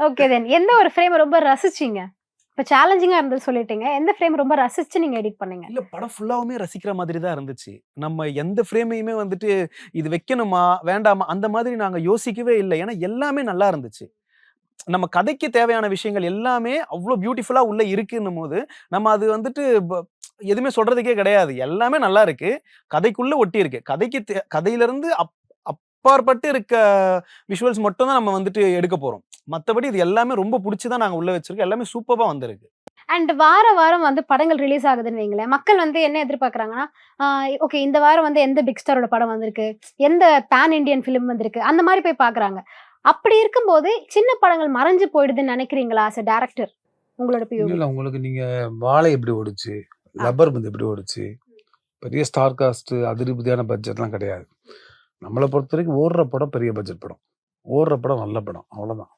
Okay then. எந்த ஒரு frame ரொம்ப ரசிச்சீங்க? இப்ப சேலஞ்சிங்கா இருந்தது சொல்லிட்டீங்க. எந்த ஃப்ரேம் ரொம்ப ரசிச்சு நீங்க எடிட் பண்ணீங்க? இல்ல படம் ஃபுல்லாவுமே ரசிக்கிற மாதிரி தான் இருந்துச்சு. நம்ம எந்த ஃப்ரேமையுமே வந்துட்டு இது வைக்கணுமா? வேண்டாமா? அந்த மாதிரி நாங்க யோசிக்கவே இல்ல. ஏன்னா எல்லாமே நல்லா இருந்துச்சு. நம்ம கதைக்கு தேவையான விஷயங்கள் எல்லாமே அவ்ளோ பியூட்டிஃபுல்லா உள்ள இருக்குன்னும்போது, நம்ம அது வந்துட்டு எதுவுமே சொல்றதுக்கே கிடையாது. எல்லாமே நல்லா இருக்கு. கதைக்குள்ள ஒட்டியிருக்கு. கதையிலிருந்து அப்பாற்பட்டு இருக்க விஷுவல்ஸ் மட்டும் தான் நம்ம வந்துட்டு எடுக்க போறோம். மத்தபடி இது எல்லாமே ரொம்ப புடிச்சு தான் நாங்க உள்ள வச்சிருக்கோம். எல்லாமே சூப்பர்பா வந்திருக்கு. அண்ட் வார வாரம் வந்து படங்கள் ரிலீஸ் ஆகுதுன்னு வைங்களேன். மக்கள் வந்து என்ன எதிர்பார்க்குறாங்கன்னா, ஆ ஓகே இந்த வாரம் வந்து எந்த பிக் ஸ்டாரோட படம் வந்திருக்கு? எந்த பேன் இண்டியன் ஃபிலிம் வந்திருக்கு? அந்த மாரி போய் பார்க்குறாங்க. அப்படி இருக்கும்போது, சின்ன படங்கள் மறைஞ்சு போயிடுதுன்னு நெனைக்கிறீங்களா? ஆஸ் அ டைரக்டர் உங்களோட இல்ல, பிஓவி. இல்ல. உங்களுக்கு நீங்க வாழை எப்படி ஓடுச்சு? ஆ. லப்பர் பந்து எப்படி ஓடுச்சு? பெரிய ஸ்டார் காஸ்ட் அதிரபதியான பட்ஜெட்லாம் கிடையாது. நம்மள பொறுத்தவரைக்கும் ஓடுற படம் பெரிய பட்ஜெட் படம். ஓடுற படம் நல்ல படம். அவ்வளோதான்.